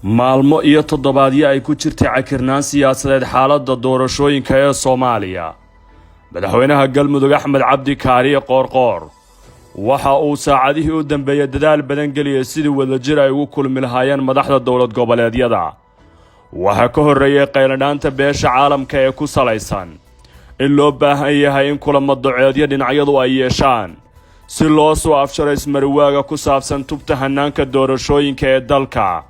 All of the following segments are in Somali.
maalmo iyo toddobaadyo ay ku jirtay cakirnaan siyaasadeed xaaladda doorashooyinka ee Soomaaliya. madaxweynaha Galmudug Axmed Cabdi Kaariye Qoorqoor waxa uu saacadihii u dambeeyay dadaal badan geliyay sidii wadajir ay ugu kulmi lahaayeen madaxda dowlad goboleedyada. waxa ka horreeyay qayladhaanta beesha caalamka ee ku salaysan in loo baahan yahay in kulamo doceedyo dhinacyadu ay yeeshaan si loo soo afjaro ismariwaaga ku saabsan tubta hanaanka doorashooyinka ee dalka,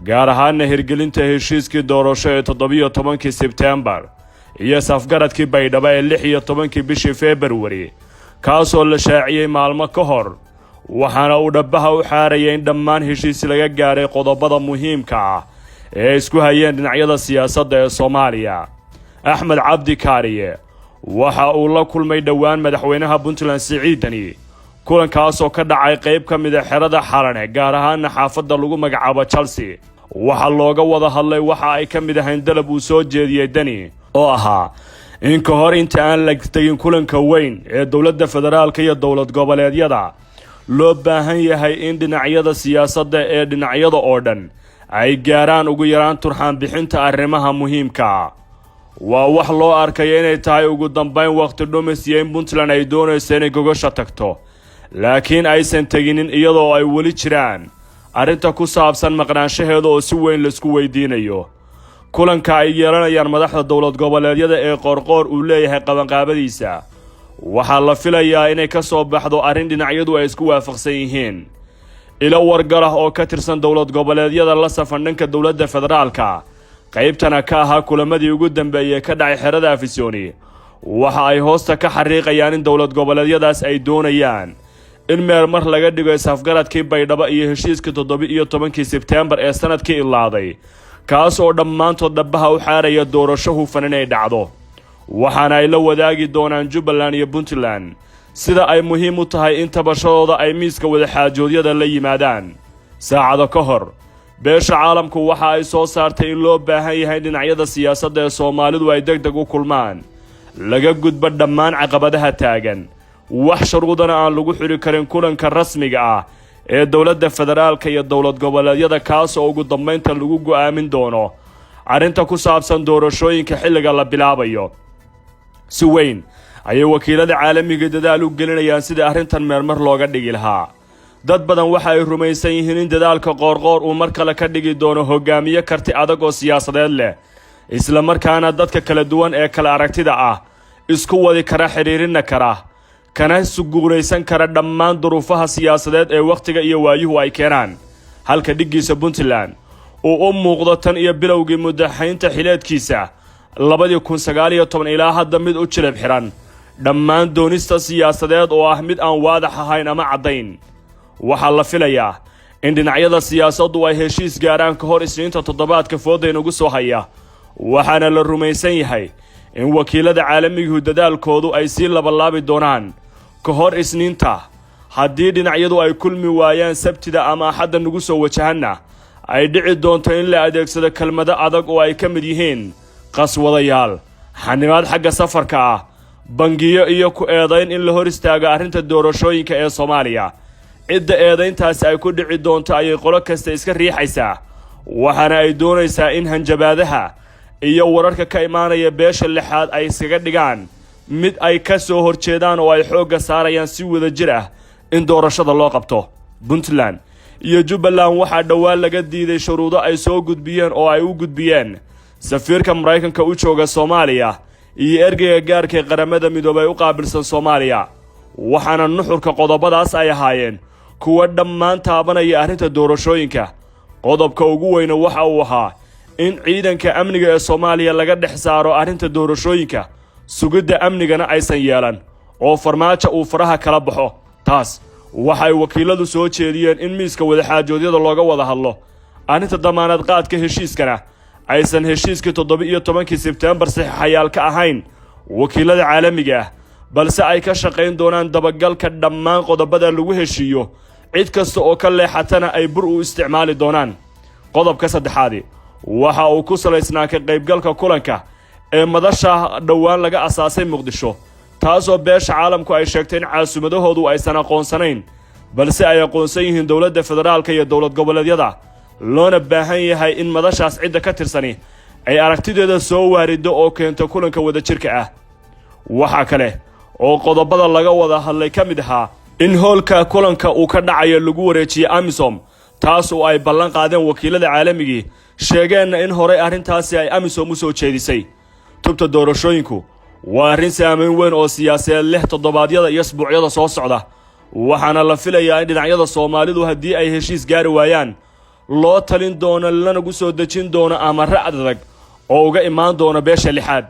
gaar ahaana hirgelinta heshiiskii doorasho ee 17 Sebtembar iyo safgaradkii Baydhabo ee 16 bishii February, kaasoo la shaaciyay maalmo ka hor, waxaana uu dhabaha u xaarayay in dhammaan heshiis laga gaaray qodobada muhiimka ah ee isku hayeen dhinacyada siyaasadda ee Soomaaliya. Axmed Cabdi Kaariye waxa uu la kulmay dhowaan madaxweynaha Puntland Siciid Dani, kulankaasoo ka dhacay qayb ka mid ah xerada Xalane, gaar ahaan xaafadda lagu magacaabo Chelsea. waxa looga wada hadlay waxa ay ka mid ahayn dalab uu soo jeediyay Dani oo ahaa in ka hor inta aan la tagin kulanka weyn ee dowladda federaalka iyo dowlad goboleedyada loo baahan yahay in dhinacyada siyaasadda ee dhinacyada oo dhan ay gaaraan ugu yaraan turxaan bixinta arrimaha muhiimka ah. waa wax loo arkay inay tahay ugu dambeyn waqti dhumis iyo in Puntland ay doonayso inay gogosha tagto, laakiin aysan teginin iyadoo ay weli jiraan arrinta ku saabsan maqnaanshaheeda oo si weyn la isku weydiinayo. kulanka ay yeelanayaan madaxda dowlad goboleedyada ee Qoorqoor uu leeyahay qabanqaabadiisa waxaa la filayaa inay ka soo baxdo arrin dhinacyadu ay isku waafaqsan yihiin. ilo wargalah oo ka tirsan dowlad goboleedyada la safan dhanka dowladda federaalka qaybtana ka ahaa kulamadii ugu dambeeyay ka dhacay xerada Afisoni waxa ay hoosta ka xariiqayaan in dowlad goboleedyadaas ay doonayaan in mar laga dhigo safgaradkii Baydhabo iyo heshiiskii 17 Sebtembar ee sanadkii ilaaday, kaas oo dhammaantood dhabaha u xaaraya doorasho hufan inay dhacdo. waxaana ay la wadaagi doonaan Jubbaland iyo Puntland sida ay muhiim u tahay in tabashadooda ay miiska wada xaajoodyada la yimaadaan. saacado ka hor, beesha caalamku waxa ay soo saartay in loo baahan yahay dhinacyada siyaasadda ee Soomaalidu ay degdeg u kulmaan, laga gudbo dhammaan caqabadaha taagan, wax shuruudana aan lagu xiri karin kulanka rasmiga ah ee dowladda federaalka iyo dowlad goboleedyada, kaas oo ugu dambeynta lagu go'aamin doono arrinta ku saabsan doorashooyinka xilliga la bilaabayo. si weyn ayay wakiilada caalamiga dadaal u gelinayaan sidii arrintan meelmar looga dhigi lahaa. dad badan waxa ay rumaysan yihiin in dadaalka Qoorqoor uu mar kale ka dhigi doono hogaamiye karti adag oo siyaasadeed leh, isla markaana dadka kala duwan ee kala aragtida ah isku wadi kara, xiriirin kara, kana suguuraysan kara dhammaan duruufaha siyaasadeed ee waqtiga iyo waayuhu ay keenaan. halka dhigiisa Puntland uu u muuqdo tan iyo bilowgii muddaxaynta xileedkiisa 2019 ilaa hadda mid u jilib xiran dhammaan doonista siyaasadeed oo ah mid aan waadax ahayn ama caddayn. waxaa la filayaa in dhinacyada siyaasaddu ay heshiis gaaraan ka hor Isniinta toddobaadka foodayn ugu soo haya, waxaana la rumaysan yahay in wakiilada caalamigu dadaalkoodu ay sii labalaabi doonaan ka hor Isniinta. haddii dhinacyadu ay kulmi waayaan Sabtida ama Axadda nagu soo wajahana, ay dhici doonto in la adeegsado kelmado adag oo ay ka mid yihiin qaswadayaal, xanibaad xagga safarka ah, bangiyo iyo ku eedayn in la hor istaago arrinta doorashooyinka ee Soomaaliya. cidda eedayntaasi ay ku dhici doonto ayay qolo kasta iska riixaysaa, waxaana ay doonaysaa in hanjabaadaha iyo wararka ka imaanaya beesha lixaad ay iskaga dhigaan mid ay ka soo horjeedaan oo ay xoogga saarayaan si wadajir ah in doorashada loo qabto. Puntland iyo Jubbaland waxaa dhowaan laga diiday shuruudo ay soo gudbiyeen oo ay u gudbiyeen safiirka Mareykanka u jooga Soomaaliya iyo ergeyga gaarka ee qaramada midoobay u qaabilsan Soomaaliya, waxaana nuxurka qodobadaas ay ahaayeen kuwa dhammaan taabanaya arrinta doorashooyinka. qodobka ugu weyn waxa uu ahaa in ciidanka amniga ee Soomaaliya laga dhex saaro arrinta doorashooyinka, sugidda amnigana aysan yeelan oo farmaajo uu faraha kala baxo. taas waxay wakiiladu soo jeediyeen in miiska wada xaajoodyada looga wada hadlo. arrinta damaanad qaadka heshiiskana aysan heshiiskii 17 Sebtembar saxiixayaal ka ahayn wakiilada caalamiga ah, balse ay ka shaqayn doonaan dabagalka dhammaan qodobada lagu heshiiyo. cid kasta oo ka leexatana ay bur u isticmaali doonaan. qodobka saddexaad waxa uu ku salaysnaa ka qaybgalka kulanka ee madasha dhowaan laga asaasay Muqdisho, taasoo beesha caalamku ay sheegtay in caasimadahoodu aysan aqoonsanayn balse ay aqoonsan yihiin dowladda federaalka iyo dowlad goboleedyada loona baahan yahay in madashaas cidda ka tirsani ay aragtideeda soo waarido oo keento kulanka wadajirka ah. waxa kale oo qodobada laga wada hadlay ka mid ahaa in hoolka kulanka uu ka dhacayo lagu wareejiyo AMISOM, taas oo ay ballan qaadeen wakiilada caalamiga sheegeenna in hore arrintaasi ay AMISOM u soo jeedisay. tubta doorashooyinku waa arrin saameyn weyn oo siyaasadeed leh toddobaadyada iyo asbuucyada soo socda, waxaana la filayaa in dhinacyada Soomaalidu haddii ay heshiis gaari waayaan loo talin doono lana gu soo dejin doono amarro adag oo uga imaan doona beesha lixaad.